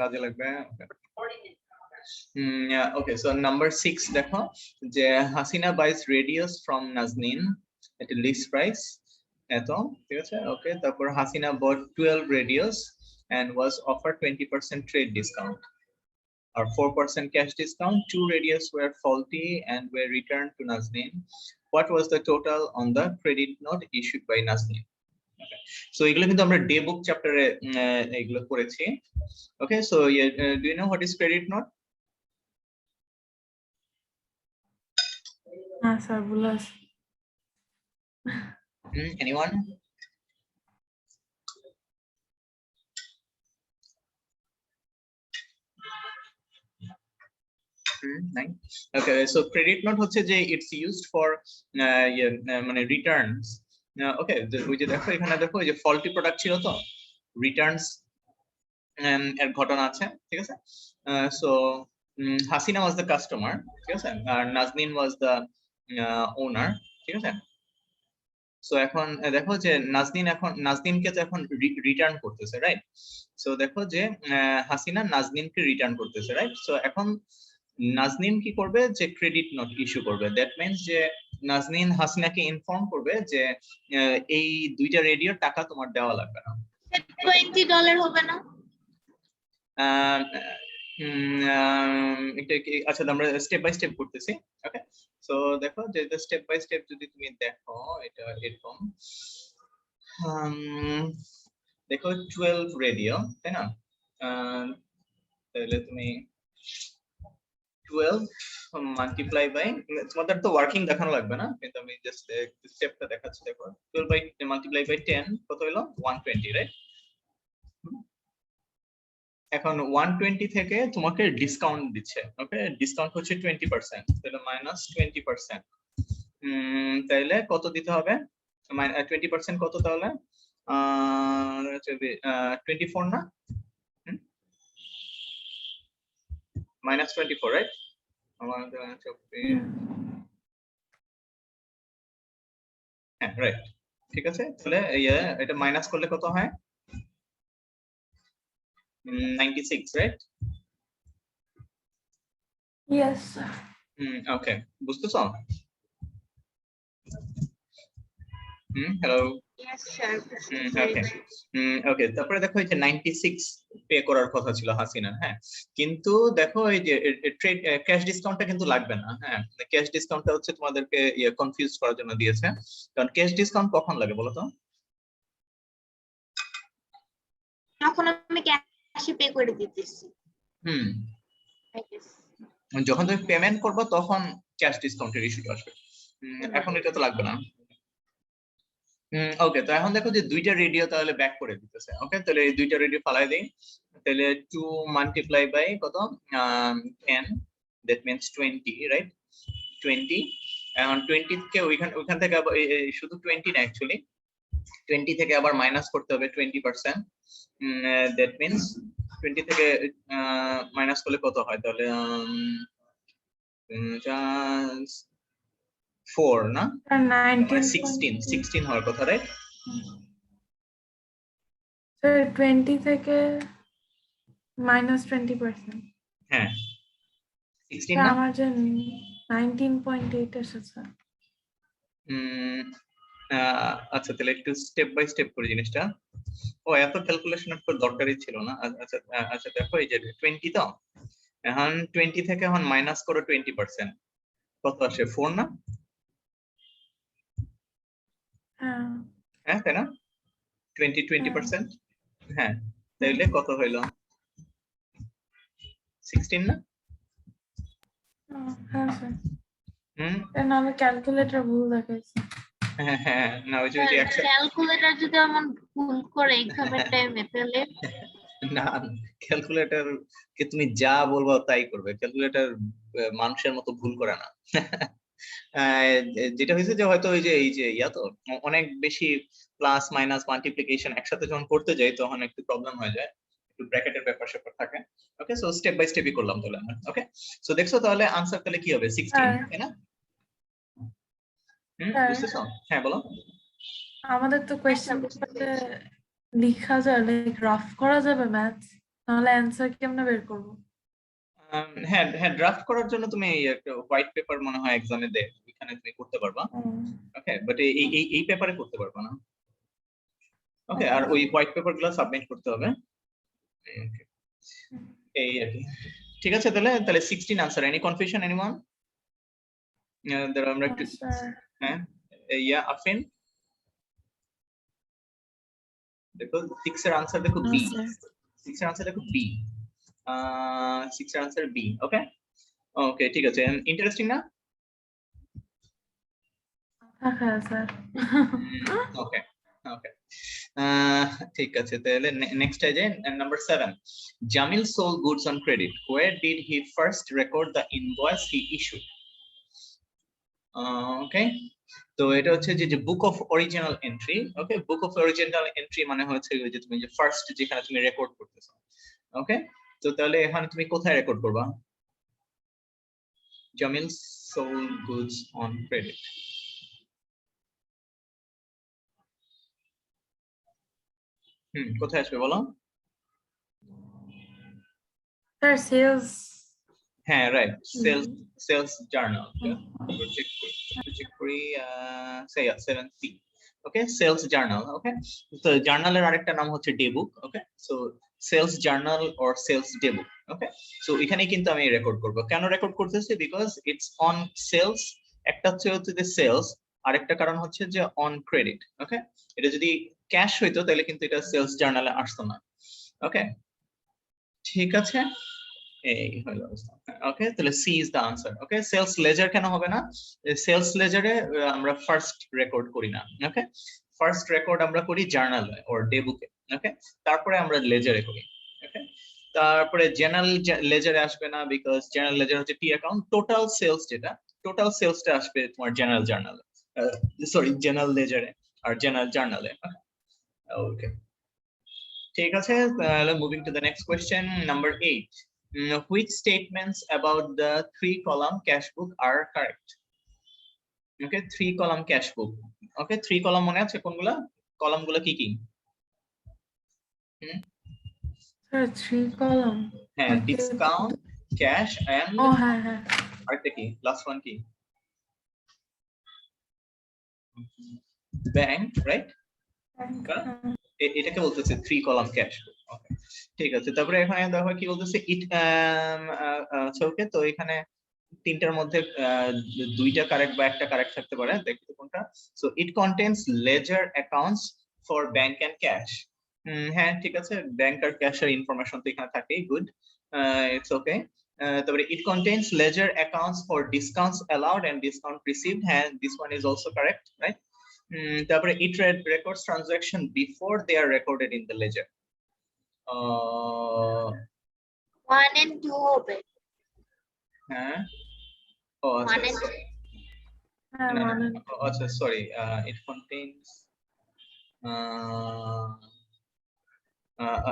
কাজে লাগবে। Okay, so number 6 দেখো যে Hasina buys radios from Nazneen at a lease price এত, ঠিক আছে? ওকে, তারপর Hasina bought 12 radios and was offered 20% trade discount or 4% cash discount. 2 radios were faulty and were returned to Nazneen. What was the total on the credit note issued by Nazneen? Okay, so এগুলো কিন্তু আমরা day বুক চ্যাপ্টারে এগুলো করেছি। Okay, so do you know what is credit note? Sir, Bulas. Anyone? Okay, so credit note হচ্ছে যে it's used for মানে returns. Okay, ওই যে দেখো এখানে দেখো এই যে faulty product ছিল তো returns এর ঘটনা আছে, ঠিক আছে? So Hasina was the customer, ঠিক আছে? আর Nazneen was the owner, ঠিক আছে? সো এখন দেখো যে নাজনীনকে তো এখন রিটার্ন করতেছে, রাইট? সো দেখো যে হাসিনা নাজনীনকে রিটার্ন করতেছে, রাইট? সো এখন নাজনীন কি করবে, যে ক্রেডিট নোট ইস্যু করবে। দ্যাট মিন্স যে নাজনীন হাসিনাকে ইনফর্ম করবে যে এই দুইটা রেডিওর টাকা তোমার দেওয়া লাগবে না। $20 হবে না? আচ্ছা, আমরা স্টেপ বাই স্টেপ করতেছি। ওকে, সো দেখো যে স্টেপ বাই স্টেপ যদি তুমি দেখো এটা এরকম, দেখো 12 রেডিও, তাই না? তাহলে তুমি 12 মাল্টিপ্লাই বাই, তোমাদের তো ওয়ার্কিং দেখানো লাগবে না, কিন্তু আমি জাস্ট স্টেপটা দেখাচ্ছি। দেখো 12 বাই মাল্টিপ্লাই বাই 10 কত হলো? 120, রাইট? এখন 120 থেকে তোমাকে ডিসকাউন্ট দিচ্ছে। ওকে, ডিসকাউন্ট হচ্ছে 20%, তাহলে -20%। তাহলে কত দিতে হবে? 20% কত তাহলে? 24 না? -24, রাইট? হ্যাঁ, রাইট, ঠিক আছে। তাহলে এটা মাইনাস করলে কত হয়? 96, right? Yes, sir. Okay, বুঝতেছো? Hello. Yes, sir. Okay. Okay, তারপরে দেখো এই যে 96 পে করার কথা ছিল হাসিনার, হ্যাঁ, কিন্তু দেখো এই যে ট্রেড ক্যাশ ডিসকাউন্টটা কিন্তু লাগবে না। হ্যাঁ, ক্যাশ ডিসকাউন্টটা হচ্ছে তোমাদেরকে কনফিউজ করার জন্য দিয়েছে। কারণ ক্যাশ ডিসকাউন্ট কখন লাগে বলো তো? যখন আমি ক্যাশে পে করে দিতেছি। যখন তুমি পেমেন্ট করবে তখন ক্যাশ ডিসকাউন্টের ইস্যুটা আসবে। এখন এটা তো লাগবে না। ওকে, তো এখন দেখো যে দুইটা রেডিও তাহলে ব্যাক করে দিতেছে। ওকে, তাহলে এই দুইটা রেডিও ফালাই দেই। তাহলে 2 মাল্টিপ্লাই বাই কত? 10, দ্যাট মিন্স 20, রাইট? 20। এখন 20 কে ওইখান থেকে আবার শুধু 20 না, অ্যাকচুয়ালি 20 থেকে আবার মাইনাস করতে হবে 20%। দ্যাট মিন্স 20 থেকে মাইনাস করলে কত হয় তাহলে? 4 না? 16 হওয়ার কথা, রাইট? স্যার 20 থেকে -20%। হ্যাঁ, 16 না? আমার যে 19.8 এসেছে স্যার। আচ্ছা, তাহলে একটু স্টেপ বাই স্টেপ করে জিনিসটা। ও, এত ক্যালকুলেশনের তো দরকারই ছিল না। আচ্ছা আচ্ছা, দেখো এই যে 20 তো, এখন 20 থেকে এখন মাইনাস করো 20%, কত আসে? 4 না? হ্যাঁ, তাই না? 20%, হ্যাঁ, তাইলে কত হইলো? 16 না? হ্যাঁ স্যার। না, আমি ক্যালকুলেটর ভুল দেখাইছি। হ্যাঁ, না, ওই যে ক্যালকুলেটর যদি এমন ভুল করে এক্সামের টাইমে, তাহলে না, ক্যালকুলেটর কে তুমি যা বলবো তাই করবে। ক্যালকুলেটর মানুষের মতো ভুল করে না। যেটা হয়েছে যে হয়তো ওই যে এই যে তো অনেক বেশি প্লাস মাইনাস মাল্টিপ্লিকেশন একসাথে যখন করতে যাই তখন একটু প্রবলেম হয়ে যায়, একটু ব্র্যাকেটের ব্যাপার স্যাপার থাকে। ওকে, সো স্টেপ বাই স্টেপই করলাম তাহলে আমরা। ওকে, সো দেখছো তাহলে আনসার তাহলে কি হবে? 16, তাই না? বুঝতেছো? হ্যাঁ, বলো। আমাদের তো কোশ্চেন পেপারে লেখা যায়, লাইক রাফ করা যাবে ম্যাথস? তাহলে অ্যান্সার কেমনে বের করব? হ্যাঁ হ্যাঁ, ড্রাফট করার জন্য তুমি এই একটা হোয়াইট পেপার মনে হয় এক্সামে দেয়, ওইখানে তুমি করতে পারবা। ওকে, বাট এই পেপারে করতে পারবা না। ওকে, আর ওই হোয়াইট পেপার গুলো সাবমিট করতে হবে। Okay, এই আর কি। ঠিক আছে, তাহলে 16 আনসার। Any confusion anyone? আমরা একটু হ্যাঁ, ইয়া আফিন দেখো 6 এর আনসার দেখো বি। 6 এর আনসার দেখো বি। 6 এর আনসার বি। ওকে ওকে, ঠিক আছে। ইন্টারেস্টিং না? হ্যাঁ স্যার। ওকে ওকে, ঠিক আছে, তাহলে নেক্সট আছে number 7। Jamil sold goods on credit. Where did he first record the invoice he issued? ওকে, তো এটা হচ্ছে যে book of original entry. Okay, book of original entry মানে হচ্ছে ওই যে তুমি যে ফার্স্ট যেখানে তুমি রেকর্ড করতেছো। ওকে, তো তাহলে এখানে তুমি কোথায় রেকর্ড করবা? Jamil sold goods on credit. কোথায় আসবে বলো? Sir sales. হ্যাঁ রাইট, সেলস জার্নাল। চেক করি 7C। ওকে, সেলস জার্নাল। ওকে, তো জার্নালের আরেকটা নাম হচ্ছে day book. Okay, so sales journal or sales day book. Okay, so এখানে কিন্তু আমি রেকর্ড করব। কেন রেকর্ড করতেছি? Because it's on sales. একটা হচ্ছে যে সেলস, আরেকটা কারণ হচ্ছে যে অন ক্রেডিট। ওকে, এটা যদি ক্যাশ হইতো তাহলে কিন্তু এটা সেলস জার্নালে আসতো না। ওকে, ঠিক আছে, এই হলো অবস্থা। ওকে, তাহলে C is the answer. Okay, sales ledger কেন হবে না? সেলস লেজারে আমরা ফার্স্ট রেকর্ড করি না। ওকে, ফার্স্ট রেকর্ড আমরা করি জার্নালে অর ডে বুকে। ওকে, তারপরে আমরা লেজারে করি। ওকে, তারপরে জেনারেল লেজারে আসবে না, বিকজ জেনারেল লেজার হচ্ছে টি অ্যাকাউন্ট। টোটাল সেলস যেটা, টোটাল সেলসটা আসবে তোমার জেনারেল জার্নালে, সরি জেনারেল লেজারে আর জেনারেল জার্নালে। ওকে, ঠিক আছে, তাহলে moving to the next question number 8. Which statements about the 3-column cash book are correct? Okay, 3-column cash book. Okay, 3 column মনে আছে কোনগুলা? কলাম গুলো কি কি? Sir 3 column. হ্যাঁ, ডিসকাউন্ট, ক্যাশ এন্ড ও হ্যাঁ হ্যাঁ, আরেকটা কি? লাস্ট ওয়ান কি? Bank, right? এটাকে বলতেছে 3-column ক্যাশ বুক। ওকে, ঠিক আছে। তারপরে এখানে দেখো কি বলতেছে, ইট ওকে, তো এখানে তিনটার মধ্যে দুইটা কারেক্ট বা একটা কারেক্ট থাকতে পারে, দেখতে কোনটা। So it contains ledger accounts for bank and cash. হ্যাঁ, ঠিক আছে, ব্যাংক আর ক্যাশের ইনফরমেশন তো এখানে থাকেই। Good, it's okay. তারপরে it contains ledger accounts for discounts allowed and discount received. হ্যাঁ, this one is also correct, right? তারপরে it records transaction before they are recorded in the ledger. 1 and 2 হবে। হ্যাঁ, ও 1 আচ্ছা, and 2 হ্যাঁ না, মানে আচ্ছা সরি, ইট কন্টেইনস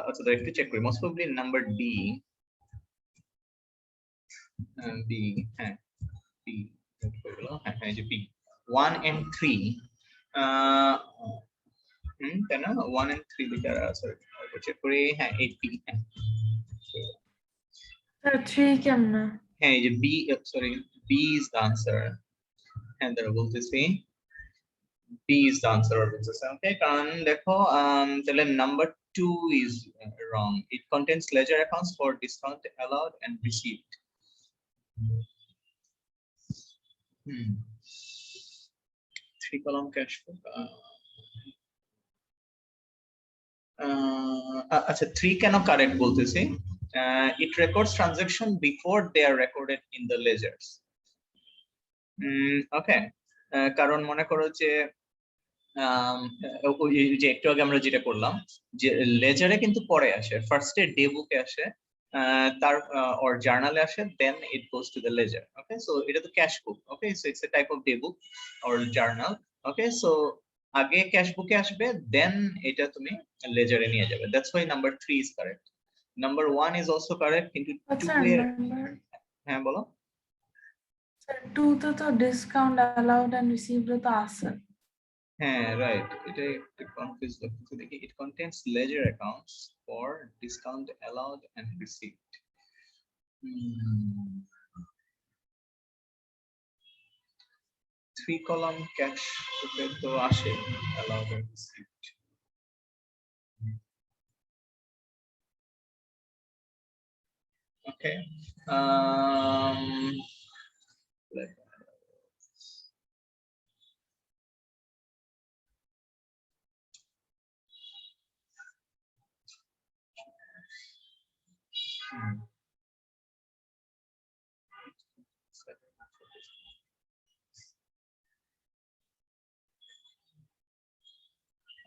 আচ্ছা, একটু চেক করি। Most probably number D. B, হ্যাঁ বি, হ্যাঁ হ্যাঁ, এই যে বি 1 and 3। তাই না? 1 and 3 লিখা আছে, চেক করি। হ্যাঁ, এই বি। হ্যাঁ স্যার 3 কেমনে? হ্যাঁ, এই যে B, sorry, B is the answer. হ্যাঁ, দাঁড়া বলতেছি, বি ইজ দ্য আনসার বলতেছে। ওকে, কারণ দেখো তাহলে number 2 is wrong. It contains ledger accounts for discount allowed and received. 3-column cash book. আচ্ছা, 3 কেন কারেক্ট বলতেছি? It records transaction before they are recorded in the ledgers. ওকে, কারণ মনে করো যে যে একটু আগে আমরা যেটা করলাম, যে লেজারে কিন্তু পরে আসে, ফার্স্টে ডে বুকে আসে, তার অর জার্নালে আসে, then it goes to the ledger. Okay, so এটা তো cash book. Okay, so it's a type of day book or journal. Okay, so আগে ক্যাশ বুকে আসবে, দেন এটা তুমি লেজারে নিয়ে যাবে। That's why number 3 is correct. Number 1 is also correct, কিন্তু 2 এর, হ্যাঁ বলো। স্যার 2 তে তো ডিসকাউন্ট অ্যালাউড এন্ড রিসিভড তো আছে। হ্যাঁ রাইট, এটা একটু কনফিউজ লাগছে দেখি। It contains ledger accounts for discount allowed and received. Three column cash তো আসে allowed and received. Okay. Let-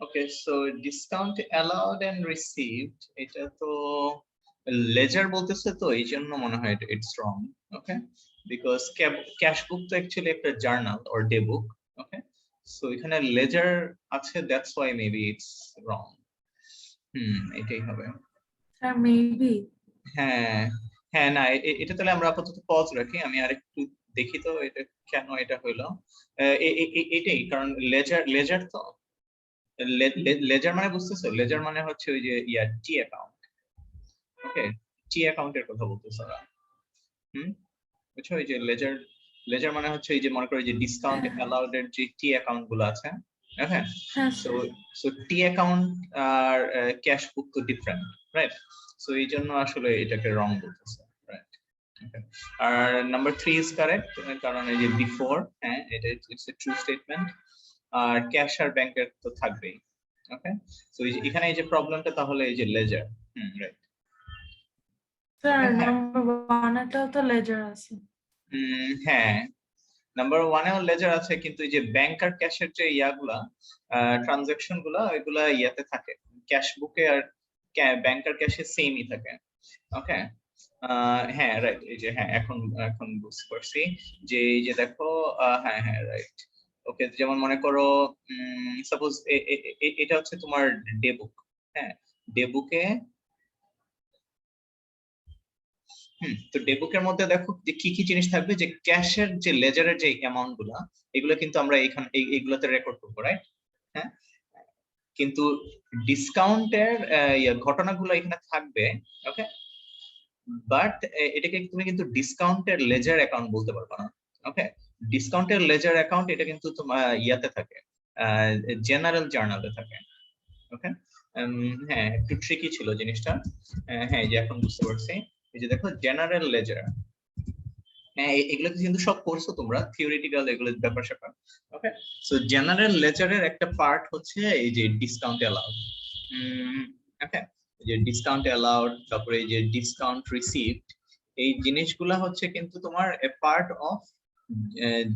Okay, so discount allowed and received, এটা তো লেজার বলতেছে, তো এই জন্য মনে হয় it's wrong. Okay, because cash book তো অ্যাকচুয়ালি একটা journal or day book. Okay, so এখানে লেজার আছে, that's why maybe it's wrong. এটাই হবে। Sir maybe. হ্যাঁ হ্যাঁ, না এটা তাহলে আমরা আপাতত পজ রাখি, আমি আরেকটু দেখি তো এটা কেন এটা হইলো। এটাই কারণ লেজার তো লেজার মানে বুঝতেছো, লেজার মানে হচ্ছে ওই যে টি অ্যাকাউন্ট। ওকে, টি অ্যাকাউন্টের কথা বলতেছো ওরা। বুঝছো, ওই যে লেজার মানে হচ্ছে এই যে মনে করো যে ডিসকাউন্ট অ্যালাউড এর যে টি অ্যাকাউন্ট গুলো আছে। ওকে, হ্যাঁ so sir. So T account আর ক্যাশ বুক তো ডিফারেন্ট, রাইট? সো এই জন্য আসলে এটাকে রং বলতেছে, রাইট? আর নাম্বার 3 ইজ কারেক্ট, কারণ এই যে বিফোর, হ্যাঁ এটা ইটস এ ট্রু স্টেটমেন্ট। আর ক্যাশ আর ব্যাংকের তো থাকবেই। ওকে, সো এখানে এই যে প্রবলেমটা তাহলে এই যে লেজার। রাইট। স্যার নাম্বার 1 এটাও তো লেজার আছে। হ্যাঁ, নাম্বার 1 এও লেজার আছে, কিন্তু এই যে ব্যাংক আর ক্যাশের যে ইয়াগুলা ট্রানজাকশন গুলা এগুলা ইয়াতে থাকে, ক্যাশ বুকে আর ব্যাংক আর ক্যাশে সেমই থাকে। ওকে, হ্যাঁ রাইট, এই যে হ্যাঁ এখন এখন বুঝতে পারছি যে এই যে দেখো, হ্যাঁ হ্যাঁ রাইট। ওকে, যেমন মনে করো সাপোজ এটা হচ্ছে তোমার ডে বুক। হ্যাঁ, ডে বুকে তো ডে বুকের মধ্যে দেখো যে কি কি জিনিস থাকবে, যে ক্যাশের যে লেজারের যে অ্যামাউন্ট গুলা এগুলো কিন্তু আমরা এখানে এইগুলোতে রেকর্ড করবো, রাইট? হ্যাঁ, কিন্তু ডিসকাউন্টের ঘটনাগুলো এখানে থাকবে। ওকে, বাট এটাকে তুমি কিন্তু ডিসকাউন্টের লেজার অ্যাকাউন্ট বলতে পারবে না। ওকে, ডিসকাউন্টের লেজার অ্যাকাউন্ট এটা কিন্তু তোমার ইয়াতে থাকে, জেনারেল জার্নালে থাকে। ওকে, হ্যাঁ একটু ট্রিকি ছিল জিনিসটা। হ্যাঁ, এই যে এখন বুঝতে পারছি। এই যে দেখো জেনারেল লেজার, হ্যাঁ এগুলো কিন্তু সব করছো তোমরা, থিওরিটিক্যাল এগুলো ব্যাপার স্যাপার। ওকে, সো জেনারেল লেজারের একটা পার্ট হচ্ছে এই যে ডিসকাউন্ট অ্যালাউড। ওকে, যে ডিসকাউন্ট অ্যালাউড, তারপরে এই যে ডিসকাউন্ট রিসিভড, এই জিনিসগুলা হচ্ছে কিন্তু তোমার এ পার্ট অফ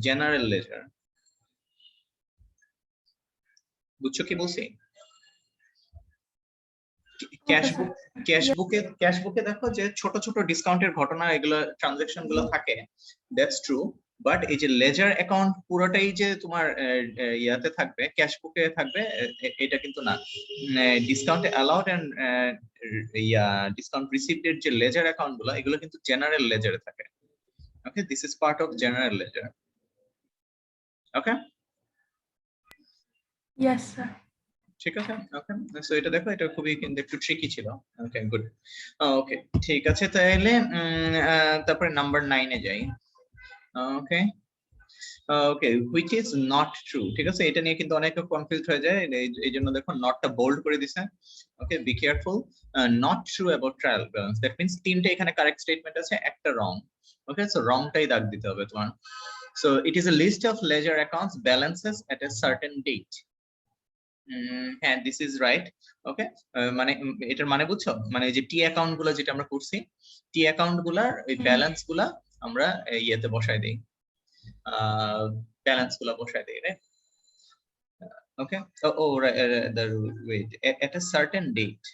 জেনারেল লেজার। বুঝছো কি বলছি? ক্যাশবুকে দেখো যে ছোট ছোট ডিসকাউন্টের ঘটনা, এগুলো ট্রানজাকশন গুলো থাকে, দ্যাটস ট্রু। বাট এই যে লেজার অ্যাকাউন্ট পুরোটাই যে তোমার ইয়াতে থাকবে, ক্যাশবুকে থাকবে, এটা কিন্তু না। Discount allowed and discount received এর যে লেজার অ্যাকাউন্ট গুলো, এগুলো কিন্তু জেনারেল লেজারে থাকে। Okay, this is part of general ledger. Okay, yes sir. ঠিক আছে। ওকে, সো এটা দেখো, এটা খুবই কিন্তু একটু ট্রিকি ছিল। ওকে, গুড। ওকে, ঠিক আছে, তাহলে তারপরে নাম্বার 9 এ যাই। ওকে, ওকে, হুইচ ইজ নট ট্রু। ঠিক আছে, এটা নিয়ে কিন্তু অনেকে কনফিউজ হয়ে যায়, এই জন্য দেখো নটটা বোল্ড করে দিছে। Okay, be careful. Not true about trial balance, that means তিনটে এখানে কারেক্ট স্টেটমেন্ট আছে, একটা রং। ওকে, সো রংটাই দাগ দিতে হবে তোমার। So it is a list of ledger accounts balances at a certain date. হ্যাঁ, দিস ইজ রাইট। ওকে, মানে এটার মানে বুঝছো, মানে যে টি অ্যাকাউন্ট গুলো যেটা আমরা করছি, টি অ্যাকাউন্ট গুলার ওই ব্যালেন্স গুলা আমরা ইয়েতে বসাই দেই, ব্যালেন্স গুলা বসাই দেই, right? Okay, the wait at a certain date,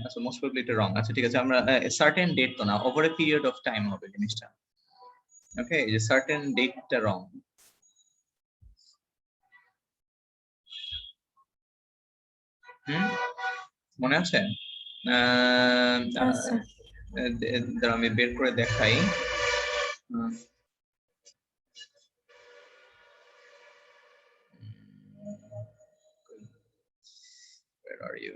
আচ্ছা মোস্ট প্রবাবলি এটা রং। আচ্ছা ঠিক আছে, আমরা সার্টেন ডেট তো না, over a period of time হবে জিনিসটা। ওকে, এই যে সার্টেন ডেটটা রং। মনে আছে? আমি বের করে দেখাই। are you?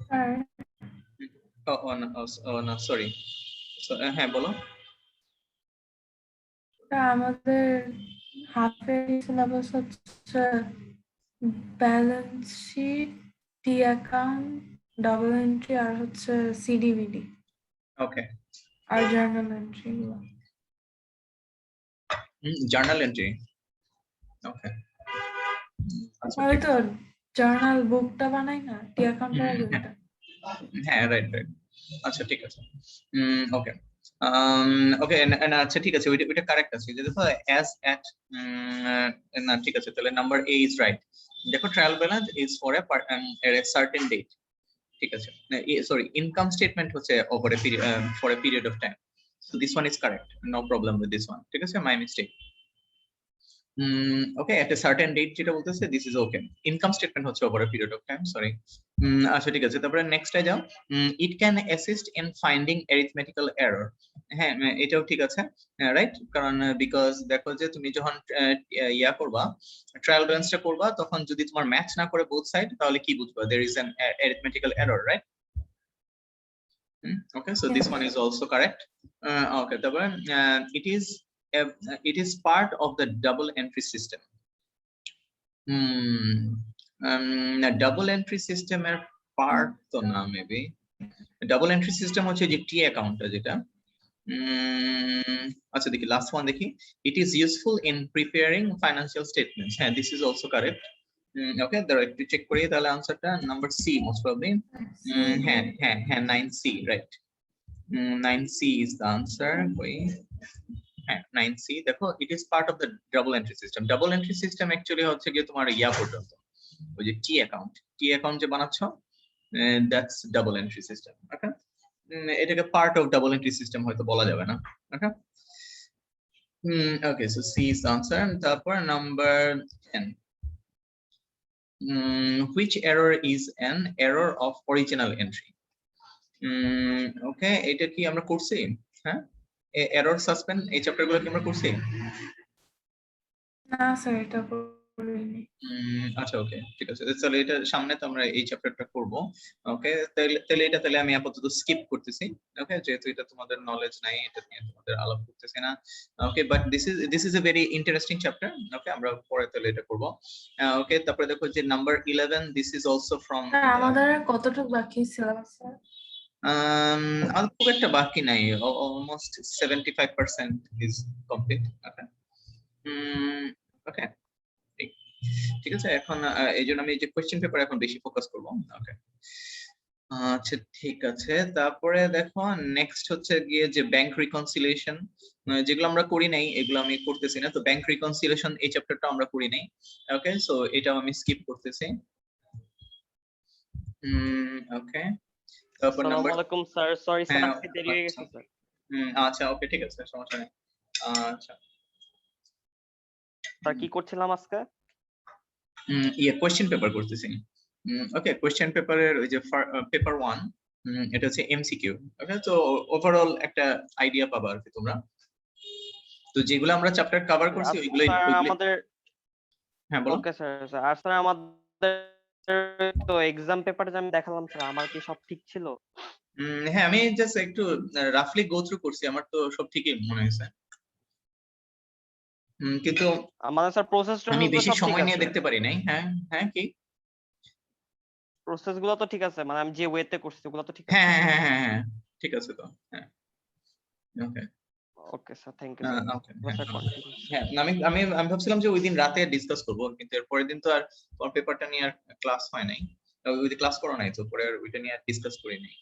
Sir Oh no, sorry. So, হ্যাঁ বলো। আমাদের হাফের সিলেবাস হচ্ছে ব্যালেন্স শিট, টি অ্যাকাউন্ট, ডাবল এন্ট্রি আর হচ্ছে সিডিবিডি Okay. আর জার্নাল এন্ট্রি গুলো। Journal entry. Okay. আচ্ছা, ওই ঠিক তো জার্নাল বুকটা বানাই না, টি অ্যাকাউন্টের আগে ওটা। হ্যাঁ রাইট রাইট। আচ্ছা ঠিক আছে। ওকে ওকে আচ্ছা ঠিক আছে, ওইটা কারেক্ট আছে যে দেখো অ্যাজ অ্যাট না ঠিক আছে, তাহলে নাম্বার এ ইজ রাইট। দেখো trial balance is for a certain date, ঠিক আছে, সরি ইনকাম স্টেটমেন্ট হচ্ছে over a period for a period of time, so this one is correct, no problem with this one, ঠিক আছে, my mistake. Okay, at a certain date যেটা বলতেছে this is okay, income statement হচ্ছে over a period of time, sorry. আচ্ছা ঠিক আছে, তারপরে next এ যাও, it can assist in finding arithmetical error, হ্যাঁ এটাও ঠিক আছে, রাইট, কারণ বিকজ দেখো যে তুমি যখন ইয়া করবা ট্রায়াল ব্যালেন্সটা করবা তখন যদি তোমার ম্যাচ না করে both side তাহলে কি বুঝবা there is an arithmetical error, right? Okay, so this one is also correct. Okay, তারপরে it is part of the double entry system. Double entry system এর part তো না, maybe double entry system হচ্ছে যে টি অ্যাকাউন্টটা যেটা, আচ্ছা দেখি লাস্ট ওয়ান দেখি, it is useful in preparing financial statements, হ্যাঁ this is also correct. Okay, দাঁড়াও একটু চেক করি তাহলে আনসারটা নাম্বার সি মোস্ট প্রবাবলি, হ্যাঁ হ্যাঁ হ্যাঁ 9C, right, 9C is the answer. Wait. 9C, দেখো it is part of the double entry system. Double entry system actually হচ্ছে গিয়ে তোমার ইয়া পর্যন্ত, ওই যে টি অ্যাকাউন্ট যে বানাচ্ছো, that's double entry system. Okay, এটাকে part of double entry system হয়তো বলা যাবে না। Okay, okay, so C is the answer. And তারপর number 10, which error is an error of original entry? Okay, এটা কি আমরা করছি? হ্যাঁ, এরর সাসপেন্ড এই চ্যাপ্টার গুলো কি আমরা করছি? না স্যার, এটা করিনি। আচ্ছা ওকে ঠিক আছে, তাহলে এটা সামনে তো আমরা এই চ্যাপ্টারটা করব। ওকে, তাহলে আমি আপাতত স্কিপ করতেছি। ওকে, যেহেতু এটা তোমাদের নলেজ নাই, এটা নিয়ে তোমাদের আলাপ করতেছি না। Okay, but this is a very interesting chapter. Okay, আমরা পরে তাহলে এটা করব। ওকে, তারপরে দেখো যে number 11, this is also from, আমাদের কতটুকু বাকি সিলেবাস স্যার? আর খুব একটা বাকি নাই, অলমোস্ট 75% ইজ কমপ্লিট। ওকে, ওকে ঠিক আছে, এখন এই জন্য আমি এই যে কোয়েশ্চেন পেপার এখন বেশি ফোকাস করব। ওকে, আচ্ছা ঠিক আছে, তারপরে দেখো নেক্সট হচ্ছে গিয়ে যে ব্যাংক রিকনসিলিয়েশন, যেগুলো আমরা করি নাই এগুলো আমি করতেছি না, তো ব্যাংক রিকনসিলিয়েশন এই চ্যাপ্টারটা আমরা করি নাই। ওকে, সো এটাও আমি স্কিপ করতেছি। ওকে, তারপর আসসালামু নাম্বার, আলাইকুম স্যার, সরি স্যার হ্যাঁ, আজকে দেরি হয়ে গেছে স্যার। আচ্ছা ওকে ঠিক আছে, সমস্যা নেই। আচ্ছা স্যার কি করছিলাম আজকে? কোয়েশ্চেন পেপার করতেছি। ওকে, কোয়েশ্চেন পেপারের ওই যে পেপার 1, এটা হচ্ছে এমসিকিউ। ওকে, তো ওভারঅল একটা আইডিয়া পাবা আর কি তোমরা, তো যেগুলো আমরা চ্যাপ্টার কভার করছি ওইগুলাই স্যার আমাদের, হ্যাঁ বলো। ওকে স্যার, আর স্যার আমাদের তো এক্সাম পেপারে যে আমি দেখালাম স্যার, আমার কি সব ঠিক ছিল? হ্যাঁ, আমি জাস্ট একটু রাফলি গো থ্রু করছি, আমার তো সব ঠিকই মনে হয়েছে, কিন্তু আমাদের স্যার প্রসেসটা আমি বেশি সব ঠিক সময় নিয়ে আছে, দেখতে পারি নাই। হ্যাঁ হ্যাঁ কি, প্রসেস গুলো তো ঠিক আছে, মানে আমি যে ওয়েতে করছি ওগুলো তো ঠিক আছে। হ্যাঁ হ্যাঁ হ্যাঁ হ্যাঁ ঠিক আছে তো, হ্যাঁ okay okay sir, thank you sir. Okay, sir continue. হ্যাঁ আমি আমি আমি ভাবছিলাম যে ওই দিন রাতে ডিসকাস করবো, কিন্তু এর পরের দিন তো আর তোমার পেপারটা নিয়ে আর ক্লাস হয় নাই, ওই যে ক্লাস করো নাই, তো পরে আর ওইটা নিয়ে আর ডিসকাস করি নাই।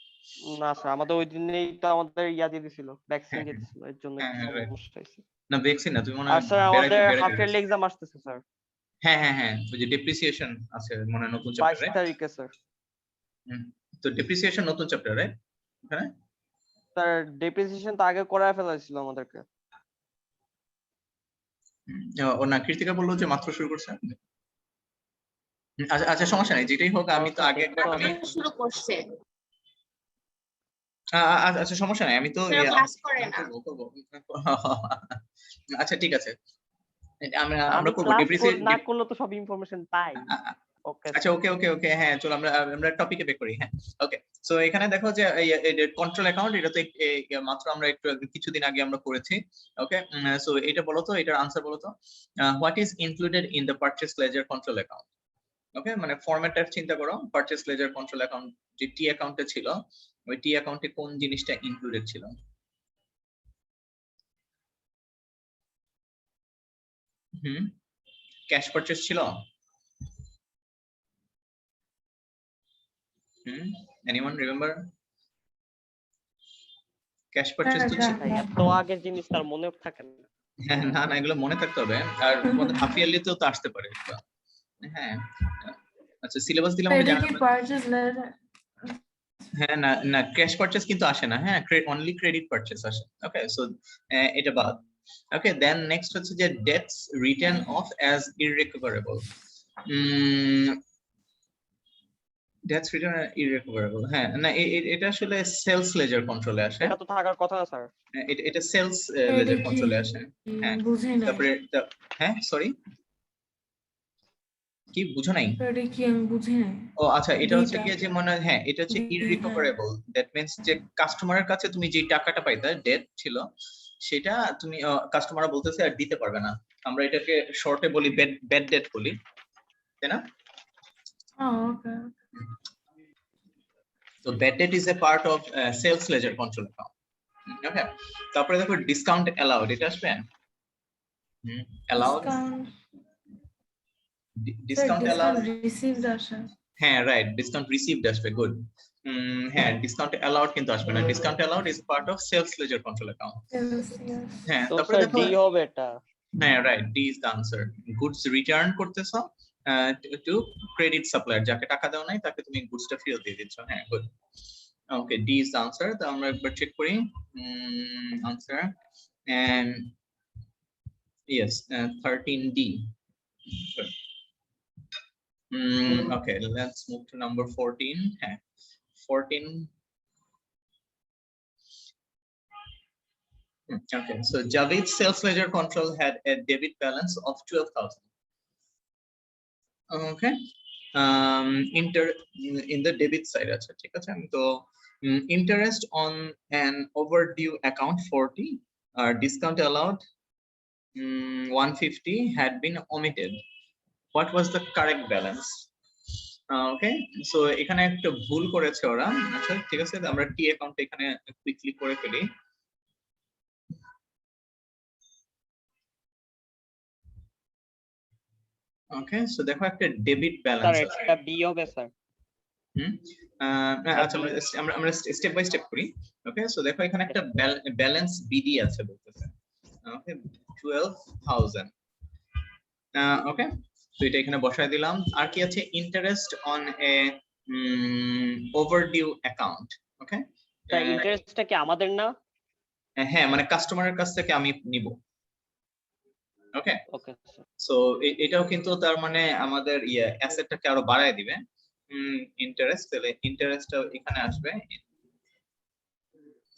না স্যার, আমাদের ওই দিনেই তো আমাদের ইয়া দিয়ে দিছিল, ভ্যাকসিন হ্যাঁ, দিয়ে দিছিল, এর জন্য হ্যাঁ, একটু হ্যাঁ, right. সমস্যা হয়েছে। না ভ্যাকসিন না, তুমি মনে আর হয় স্যার বেড়াইতে আমাদের বেড়াইতে হাফ গেছো। ইয়ারলি এক্সাম আসতেছে স্যার, হ্যাঁ হ্যাঁ হ্যাঁ, ওই যে ডেপ্রিসিয়েশন আছে মনে হয় নতুন 22 চ্যাপ্টার, তারিখে স্যার। তো ডেপ্রিসিয়েশন নতুন চ্যাপ্টার, রাইট? হ্যাঁ স্যার ডেপ্রিসিয়েশন তো আগে করায় ফেলাইছিল আমাদেরকে। ও না, কৃতিকা বললো যে মাত্র শুরু করছে। আচ্ছা আচ্ছা সমস্যা নাই, যেটাই হোক আমি তো Okay, আগে একবার দেখতে আমি হবে। শুরু করছে আচ্ছা সমস্যা নাই, আমি তো স্যার ক্লাস করে না করবো। আচ্ছা ঠিক আছে, আমরা আমি আমরা করবো ক্লাস ডিপ্রিসিয়েট। না করলে তো সব ইনফরমেশন পাই। ওকে আচ্ছা ওকে ওকে ওকে, হ্যাঁ চলো আমরা টপিকে বেক করি। হ্যাঁ ওকে, সো এখানে দেখো যে কন্ট্রোল অ্যাকাউন্ট, এটা তো মাত্র আমরা একটু কিছুদিন আগে আমরা করেছি। ওকে, সো এটা বলো তো, এটার আনসার বলো তো, what is included in the purchase ledger control account. Okay, মানে ফরম্যাটটা চিন্তা করো, পারচেজ লেজার কন্ট্রোল অ্যাকাউন্ট যে টি অ্যাকাউন্টে ছিল, ওই টি অ্যাকাউন্টে কোন জিনিসটা ইনক্লুডেড ছিল? হুম, ক্যাশ পারচেজ ছিল? হুম, এনিওয়ান রিমেম্বার? ক্যাশ পারচেজ তো ছিল। ভাই, এত আগের জিনিস তার মনেও থাকে না। হ্যাঁ, না না এগুলো মনে থাকতে হবে, আর তোমাদের হাফ ইয়ারলিতেও তো আসতে পারে এগুলো। হ্যাঁ, আচ্ছা সিলেবাস দিলাম আমি এটা জানা। কি পারচেজ লেজার? হ্যাঁ না না, ক্যাশ পারচেজ কিন্তু আসে না, হ্যাঁ অনলি ক্রেডিট পারচেজ আসে। ওকে, সো এটা বাদ। ওকে, দেন নেক্সট হচ্ছে যে debts written off as irrecoverable. Debts written irrecoverable, হ্যাঁ না এটা আসলে সেলস লেজার কন্ট্রোলে আসে। এটা তো থাকার কথা না স্যার। এটা সেলস এটা লেজার কি কন্ট্রোলে আসে। হ্যাঁ, বুঝি নাই। তারপরে হ্যাঁ সরি, কি বুঝো নাই? এটা কি আমি বুঝি নাই। ও আচ্ছা, এটা হচ্ছে বিটা কি যে মানে, হ্যাঁ এটা হচ্ছে হ্যাঁ। ইররিকভারেবল, দ্যাট মিন্স যে কাস্টমারের কাছে তুমি যে টাকাটা পাইতা, ডেট ছিল, সেটা তুমি কাস্টমার বলতেছে আর দিতে পারবে না। আমরা এটাকে শর্টে বলি ব্যাড ডেট বলি, তাই না? ওকে। তো bad debt is a part of sales ledger control account. Okay, তারপরে দেখো ডিসকাউন্ট অ্যালাউড, এটা আসবে allowed, discount discount allowed, received আসে। হ্যাঁ রাইট, ডিসকাউন্ট রিসিভড আসবে, গুড। হ্যাঁ, ডিসকাউন্ট অ্যালাউড কিন্তু আসবে না, discount allowed is part of sales ledger control account. Yes, yes. হ্যাঁ, তো তারপরে স্যার দেখো, ডি হবে এটা। হ্যাঁ right, D is the answer. Goods return করতেছো টু ক্রেডিট সাপ্লায়ার, যাকে টাকা দাও নাই তাকে তুমি গুডসটা ফেরত দিয়ে দিচ্ছ। হ্যাঁ, good. Okay, D is the answer. তো আমরা একবার চেক করি answer, and yes 13D। Okay, let's move to number 14। হ্যাঁ 14। Okay, so Javed's sales ledger control had a debit balance of 12,000. Okay, inter in the debit side, আচ্ছা ঠিক আছে। তো interest on an overdue account 40, discount allowed 150 had been omitted. What was the correct balance? Okay, so এখানে একটা ভুল করেছে ওরা। আচ্ছা ঠিক আছে, আমরা টি অ্যাকাউন্ট এখানে কুইকলি করে ফেলি। ওকে, সো দেখো একটা ডেবিট স্যার ব্যালেন্স আছে। এটা বি হবে স্যার। আচ্ছা আমরা আমরা স্টেপ বাই স্টেপ করি। ওকে, সো দেখো এখানে একটা ব্যালেন্স বিডি আছে বলতেছে। ওকে, 12,000। ওকে, তো এটা এখানে বসায় দিলাম। আর কি আছে? Interest on a overdue account. Okay, sir ইন্টারেস্টটা কি আমাদের না? হ্যাঁ মানে কাস্টমারের কাছ থেকে আমি নিব। ওকে, ওকে স্যার। সো এটাও কিন্তু তার মানে আমাদের অ্যাসেটটাকে আরো বাড়ায় দিবে। ইন্টারেস্ট, তাহলে ইন্টারেস্টটা এখানে আসবে,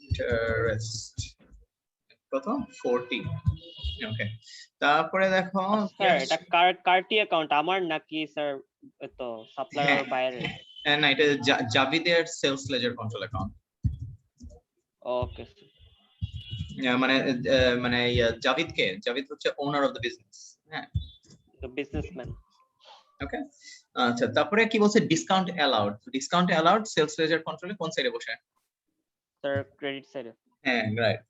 ইন্টারেস্ট কত? 40। ওকে, তারপরে দেখো স্যার এটা কার্টি অ্যাকাউন্ট আমার নাকি স্যার? তো সাপ্লায়ার বাইরে। না এটা জাভিদের sales ledger control account. Okay মানে মানে জাভিদ হচ্ছে ওনার অফ দ্য বিজনেস। হ্যাঁ, তো বিজনেসম্যান। ওকে, আচ্ছা তারপরে কি বলছে? Discount allowed. Discount allowed sales ledger কন্ট্রোলে কোন সাইডে বসে? স্যার ক্রেডিট সাইডে। হ্যাঁ রাইট।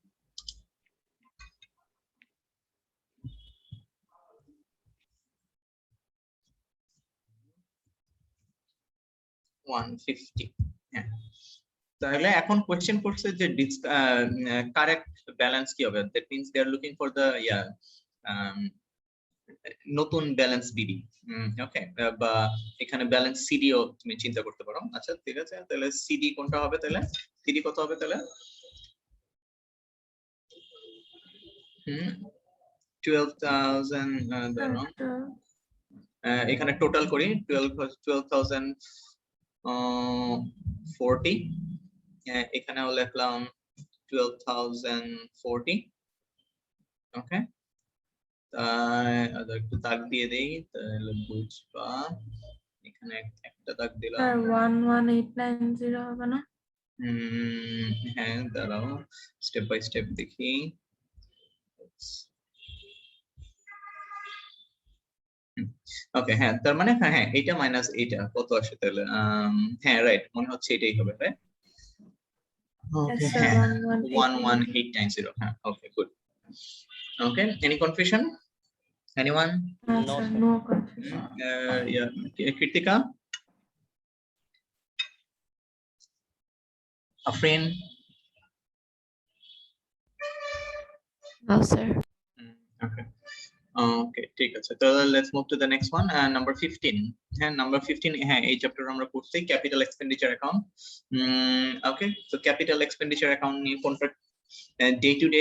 হ্যাঁ, তাহলে এখন কোশ্চেন করছে যে কারেক্ট ব্যালেন্স কি হবে? That means they are looking for the নতুন ব্যালেন্স বিডি। ওকে, বা এখানে ব্যালেন্স সিডিও তুমি চিন্তা করতে পারো। আচ্ছা ঠিক আছে, তাহলে সিডি কোনটা হবে? তাহলে সিডি কত হবে তাহলে? 12,000 ধরুন। এখানে টোটাল করি 12,040, এখানেও লিখলাম 12,040। ওকে, একটু দাগ দিয়ে দেই তাহলে বুঝবা। এখানে একটা দাগ দিলাম। স্যার 11890 হবে না? হ্যাঁ, দাঁড়াও, স্টেপ বাই স্টেপ দেখি। ওকে, হ্যাঁ, তার মানে হ্যাঁ এইটা মাইনাস এইটা কত আসে তাহলে? হ্যাঁ, রাইট, মনে হচ্ছে এটাই হবে, রাইট? ওকে, Yes, sir, হ্যাঁ, 11890. 11890, হ্যাঁ, okay, good. Okay, any confusion? Anyone? No, No, sir, sir. no confusion. Kritika, Afrin? No, sir. Okay. Okay, ঠিক আছে, তাহলে let's move to the next one, number 15. হ্যাঁ, number 15, হ্যাঁ, এই চ্যাপ্টার আমরা পড়ছি ক্যাপিটাল এক্সপেন্ডিচার অ্যাকাউন্ট। ওকে, তো ক্যাপিটাল এক্সপেন্ডিচার অ্যাকাউন্ট নিয়ে কোনটা ডে টু ডে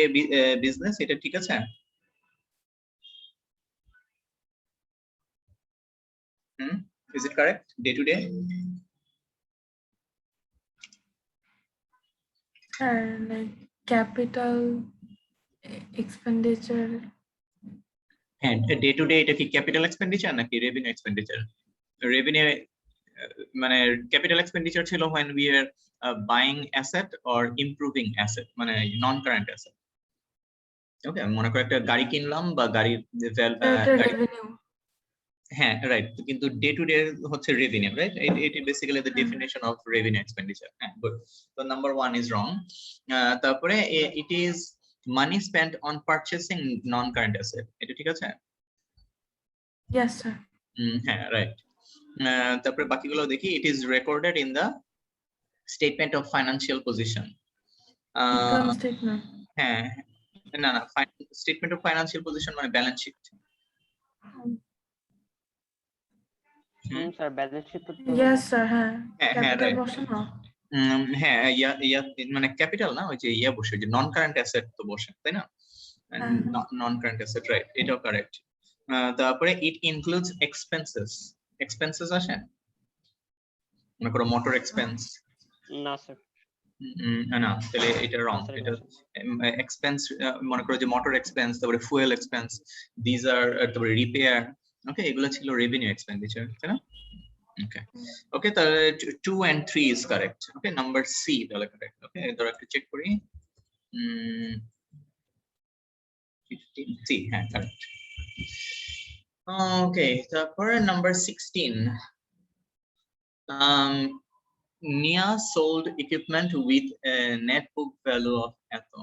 বিজনেস, এটা ঠিক আছে? Is it correct? Day to day? Sir, like capital expenditure. হ্যাঁ, ডে টু ডে এটা কি ক্যাপিটাল এক্সপেন্ডিচার নাকি রেভিনিউ এক্সপেন্ডিচার? রেভিনিউ মানে ক্যাপিটাল এক্সপেন্ডিচার ছিল when we are buying asset or improving asset, মানে নন কারেন্ট অ্যাসেট। ওকে, মনে করো একটা গাড়ি কিনলাম বা গাড়ির Revenue. হ্যাঁ, রাইট, কিন্তু ডে টু ডে হচ্ছে revenue, right? It basically the definition of revenue expenditure. হ্যাঁ, গুড। তো নাম্বার 1 ইজ রং। তারপরে it is money spent on purchasing non current asset, এটা ঠিক আছে? Yes, sir. হ্যাঁ, রাইট। তারপরে বাকিগুলো দেখি, it is recorded in the statement of financial position. Income statement. হ্যাঁ, না, স্টেটমেন্ট অফ ফাইন্যান্সিয়াল পজিশন মানে balance sheet. Sir balance sheet তো Yes, sir, হ্যাঁ। হ্যাঁ, Capital right. বসে না? হ্যাঁ, মানে ক্যাপিটাল না, ওই যে বসে, যে নন কারেন্ট অ্যাসেট তো বসে, তাই না? নন কারেন্ট অ্যাসেট, রাইট, এটাও কারেক্ট। তারপরে ইট ইনক্লুডস এক্সপেন্সেস। এক্সপেন্সেস আসে, মনে করো মোটর এক্সপেন্স। না স্যার। না, তাহলে এটা রং। Sir, এটা এক্সপেন্স, মনে করো যে মোটর এক্সপেন্স, তারপরে ফুয়েল এক্সপেন্স, দিস আর, তারপরে রিপেয়ার। ওকে, এগুলো ছিল রেভিনিউ এক্সপেন্ডিচার, তাই না? Okay. Okay, তাহলে 2 and 3 is correct. Okay, number C তাহলে correct. Okay, ধরো একটু চেক করি। 15 C, হ্যাঁ, correct. Okay, তারপরে number 16. Nia sold equipment with a net book value of এত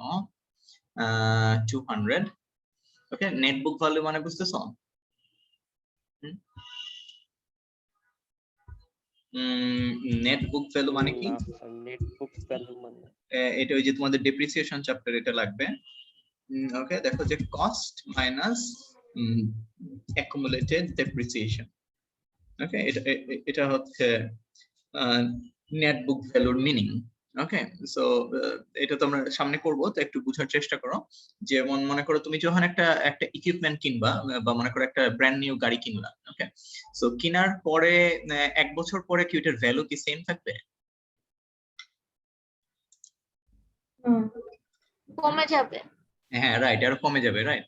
200. Okay, net book value মানে বুঝতেছো? নেট বুক ভ্যালু মানে কি? নেট বুক ভ্যালু মানে এটা ওই যে তোমাদের ডেপ্রিসিয়েশন চ্যাপ্টার এটা লাগবে। ওকে, দেখো যে কস্ট মাইনাস অ্যাকুমুলেটেড ডেপ্রিসিয়েশন। ওকে, এটা হচ্ছে নেট বুক ভ্যালুর মিনিং। ওকে, সো এটা তো আমরা সামনে করব, তো একটু বোঝার চেষ্টা করো। যেমন মনে করো তুমি যখন একটা ইকুইপমেন্ট কিনবা, বা মনে করো একটা ব্র্যান্ড নিউ গাড়ি কিনলা। ওকে, সো কেনার পরে 1 বছর পরে কি এটার ভ্যালু কি সেম থাকবে? কমে যাবে। হ্যাঁ, রাইট, আরো কমে যাবে, রাইট।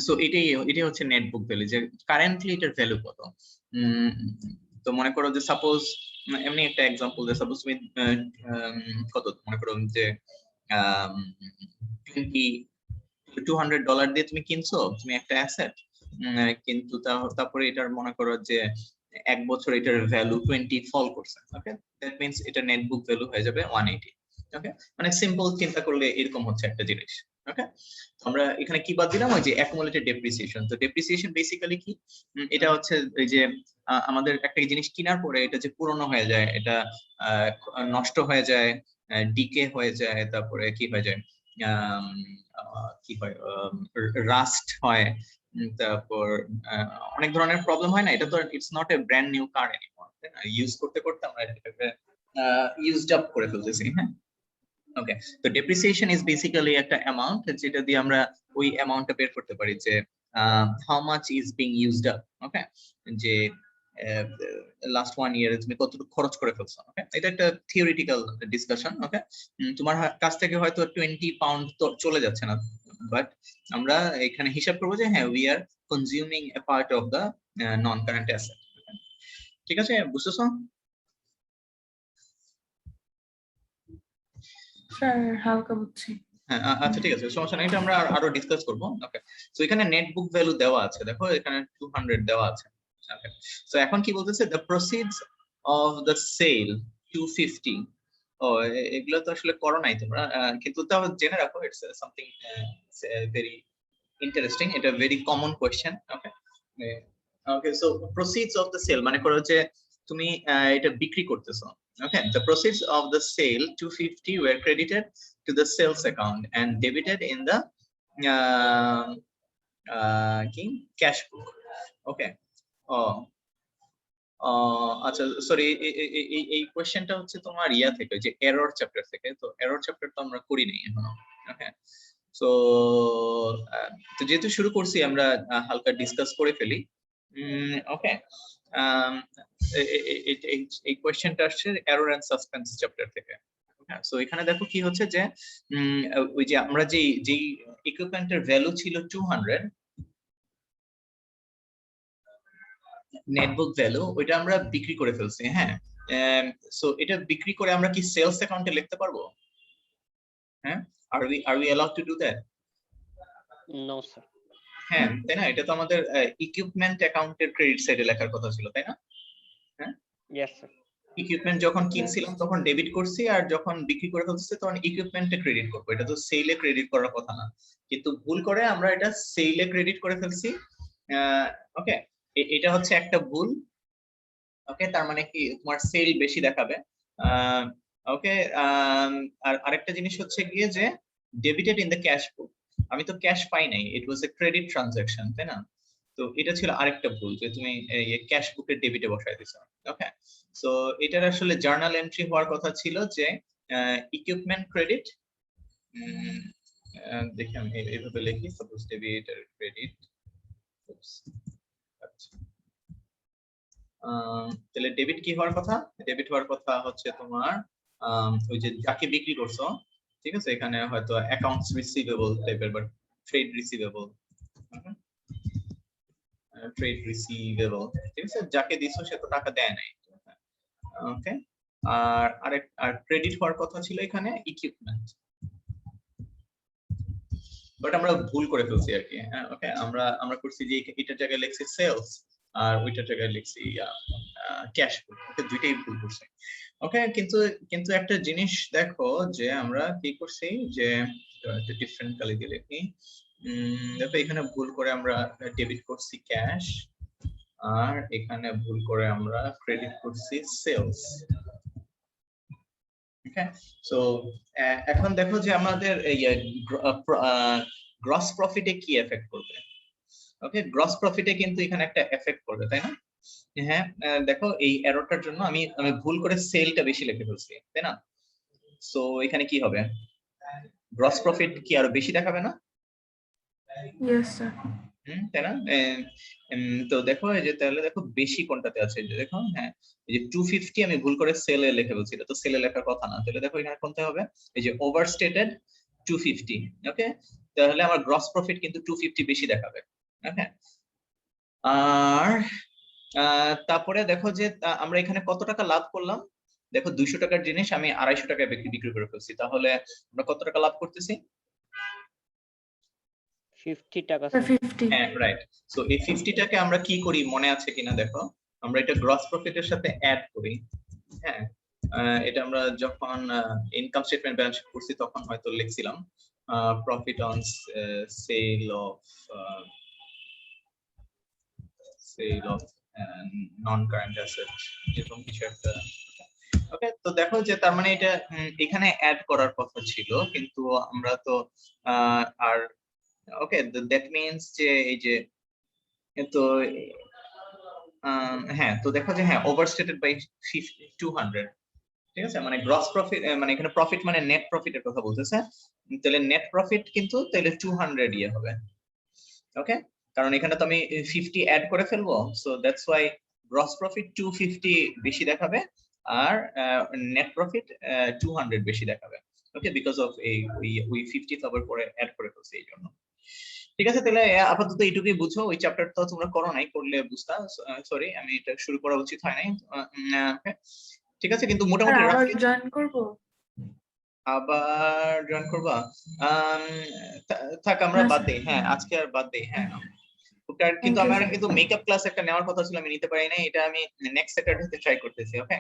সো এটাই হচ্ছে নেট বুক ভ্যালু, যে কারেন্টলি এটার ভ্যালু কত। তো মনে করো যে সাপোজ, এমনি একটা एग्जांपल, যে সাপোজ তুমি কত মনে করো যে $200 দিয়ে তুমি কিনছো তুমি একটা অ্যাসেট, কিন্তু তারপরে এটার মনে করো যে 1 বছর এটার ভ্যালু 20 ফল করছে। ওকে, দ্যাট মিন্স এটা নেট বুক ভ্যালু হয়ে যাবে 180। ওকে, মানে সিম্পল চিন্তা করলে এরকম হচ্ছে একটা জিনিস। ওকে, আমরা এখানে কি বাদ দিলাম, ওই যে অ্যাকুমুলেটেড ডেপ্রিসিয়েশন। তো ডেপ্রিসিয়েশন বেসিক্যালি কি? এটা হচ্ছে এই যে আমাদের একটা জিনিস কেনার পরে এটা যে পুরনো হয়ে যায়, এটা নষ্ট হয়ে যায়, ডিকে হয়ে যায়, তারপরে কি হয়ে যায়, কি হয়, রাস্ট হয়, তারপর অনেক ধরনের প্রবলেম হয় না। এটা তো it's not a brand new car anymore, তাই না? ইউজ করতে করতে আমরা এটাকে ইউজড আপ করে ফেলতেছি। হ্যাঁ, ওকে, তো ডেপ্রিসিয়েশন ইজ বেসিক্যালি একটা অ্যামাউন্ট যেটা দিয়ে আমরা ওই অ্যামাউন্টটা বের করতে পারি, যে how much is being used up, okay, যে লাস্ট 1 ইয়ারে তুমি কতটুকু খরচ করে ফেলছো, ওকে, এটা একটা থিওরিটিক্যাল ডিসকাশন, ওকে। তোমার কাছ থেকে হয়তো 20 পাউন্ড তো চলে যাচ্ছে না, বাট আমরা এখানে হিসাব করবো যে হ্যাঁ we are consuming A part of the non current asset, ঠিক আছে, বুঝতেছো? স্যার হালকা বুঝছি। হ্যাঁ, আচ্ছা ঠিক আছে, সমস্যা নেই, এটা আমরা আরো ডিসকাস করব, ওকে। সো এখানে নেট বুক ভ্যালু দেওয়া আছে, দেখো এখানে 200 দেওয়া আছে, ওকে। সো এখন কি বলতেছে, the proceeds of the sale 250। ও এগুলো তো আসলে করো নাই তোমরা, কিন্তু তাও জেনে রাখো, ইটস সামথিং ভেরি ইন্টারেস্টিং, এটা very common question, okay. Okay, so proceeds of the sale মানে করো যে তুমি এটা বিক্রি করতেছো, okay, the proceeds of the sale 250 were credited to the sales account and debited in the cash book, okay. আচ্ছা sorry, এই কোশ্চেনটা হচ্ছে তোমার ইয়া থেকে, যে এরর চ্যাপ্টার থেকে, তো এরর চ্যাপ্টার তো আমরা করি নাই এখনো, ওকে। সো যেহেতু শুরু করছি আমরা হালকা ডিসকাস করে ফেলি, ওকে। এই কোয়েশ্চেনটা আসছে এরর এন্ড সাসপেন্স চ্যাপ্টার থেকে, সো এখানে দেখো কি হচ্ছে যে ওই যে আমরা যেই ইকুইপমেন্টের ভ্যালু ছিল 200 নেট বুক ভ্যালু, ওইটা আমরা বিক্রি করে ফেলছি, হ্যাঁ। সো এটা বিক্রি করে আমরা কি সেলস অ্যাকাউন্টে লিখতে পারবো? হ্যাঁ, আর we allowed to do that? No sir. হ্যাঁ, তাই না, এটা তো আমাদের ইকুইপমেন্ট অ্যাকাউন্টের ক্রেডিট সাইডে লেখার কথা ছিল, তাই না? হ্যাঁ, ইয়েস স্যার। ইকুইপমেন্ট যখন কিনছিলাম তখন ডেবিট করছি, আর যখন বিক্রি করে ফেলছি তখন ইকুইপমেন্টে ক্রেডিট করবো, এটা তো সেলে ক্রেডিট করার কথা না, কিন্তু ভুল করে আমরা এটা সেলে ক্রেডিট করে ফেলছি, ওকে। এটা হচ্ছে একটা ভুল, ওকে, তার মানে কি তোমার সেল বেশি দেখাবে, ওকে। আর আরেকটা জিনিস হচ্ছে গিয়ে যে ডেবিটেড ইন দ্য ক্যাশ বুক, আমি তো ক্যাশ পাই নাই, ইট ওয়াজ এ ক্রেডিট ট্রানজাকশন, তাই না? তো এটা ছিল আরেকটা ভুল, যে তুমি ক্যাশ বুকের ডেবিটে বসাই দিছো, ওকে। সো এটার আসলে জার্নাল এন্ট্রি হওয়ার কথা ছিল যে ইকুইপমেন্ট ক্রেডিট, দেখি আমি এইভাবে লিখি, সাপোজ ডেবিট আর ক্রেডিট, তাহলে ডেবিট কি হওয়ার কথা? ডেবিট হওয়ার কথা হচ্ছে তোমার ওই যে যাকে বিক্রি করছো, ঠিক আছে, এখানে হয়তো অ্যাকাউন্টস রিসিভেবল টাইপের, বা ট্রেড রিসিভেবল, ট্রেড রিসিভেবল, ঠিক আছে, যাকে দিছো সে তো টাকা দেয় নাই, ওকে। আর ক্রেডিট হওয়ার কথা ছিল এখানে ইকুইপমেন্ট, বাট আমরা ভুল করে ফেলছি আর কি, ওকে। আমরা করছি যে এটার জায়গায় লিখছি সেলস, আর ওইটার জায়গায় লিখছি ক্যাশ বুক, ওকে, দুইটাই ভুল করছি, ওকে। কিন্তু একটা জিনিস দেখো, যে আমরা কি করছি, যে ডিফারেন্ট কালি দিয়ে লিখি, দেখো এখানে ভুল করে আমরা ডেবিট করছি ক্যাশ, আর এখানে ভুল করে আমরা ক্রেডিট করছি সেলস, ওকে। সো এখন দেখো যে আমাদের গ্রস প্রফিটে কি এফেক্ট করবে, ওকে। গ্রস প্রফিটে কিন্তু এখানে একটা এফেক্ট করবে, তাই না? হ্যাঁ, দেখো এই এররটার জন্য আমি ভুল করে সেলটা বেশি লিখে ফেলছি, তাই না? সো এখানে কি হবে, গ্রস প্রফিট কি আরো বেশি দেখাবে না? Yes sir. তাই না? তো দেখো এই যে, তাহলে দেখো বেশি কোনটাতে আছে, যে দেখো, হ্যাঁ, এই যে 250 আমি ভুল করে সেলে লিখে ফেলছি, এটা তো সেলে লেখার কথা না, তাহলে দেখো এখানে কোনটা হবে, এই যে ওভারস্টেটেড 250, ওকে। তাহলে আমার গ্রস প্রফিট কিন্তু 250 বেশি দেখাবে, ওকে। আর তারপরে দেখো যে আমরা এখানে কত টাকা লাভ করলাম, দেখো 200 টাকার জিনিস আমি 250 টাকায় বিক্রি করে ফেলছি, তাহলে আমরা কত টাকা লাভ করতেছি? 50 টাকা স্যার স্যার। 50। হ্যাঁ, রাইট। সো এই 50 টাকে আমরা কি করি মনে আছে কিনা দেখো, আমরা এটা গ্রস প্রফিটের সাথে অ্যাড করি, হ্যাঁ। এটা আমরা যখন ইনকাম স্টেটমেন্ট ব্যালেন্স শিট করছি তখন হয়তো লিখছিলাম profit on sale of non current asset, এরকম কিছু একটা, ওকে। তো দেখো যে তার মানে এটা এখানে অ্যাড করার কথা ছিল, কিন্তু আমরা তো আর, ওকে, দ্যাট মিন্স যে এই যে, তো হ্যাঁ, তো দেখো যে হ্যাঁ ওভারস্টেটেড বাই 200, ঠিক আছে, মানে গ্রস প্রফিট, মানে এখানে প্রফিট মানে নেট প্রফিটের কথা বলতেছে, তাহলে নেট প্রফিট কিন্তু তাহলে 200 ইয়ে হবে, ওকে। কারণ এখানে তো আমি 50 অ্যাড করে ফেলবো, so that's why gross profit 250 বেশি দেখাবে আর নেট প্রফিট 200 বেশি দেখাবে। ওকে, বিকজ অফ এই ওই 50 আবার পরে অ্যাড করে ফেলছে এই জন্য। ঠিক আছে, তাহলে আপাতত এইটুকুই বুঝো, ওই চ্যাপ্টারটা তোমরা করো নাই, করলে বুঝতা। সরি, আমি এটা শুরু করা উচিত হয় নাই। okay, ঠিক আছে, কিন্তু স্যার মোটামুটি আবার roughly জয়েন করবো? আবার জয়েন করবা? থাক, আমরা না, বাদ স্যার। দেই। হ্যাঁ, আজকে আর বাদ দেই। হ্যাঁ, কিন্তু Thank you, আমার sir. কিন্তু মেকআপ ক্লাস একটা নেওয়ার কথা ছিল, আমি নিতে পারি নাই। এটা আমি নেক্সট স্যাটারডেতে ট্রাই করতেছি। ওকে।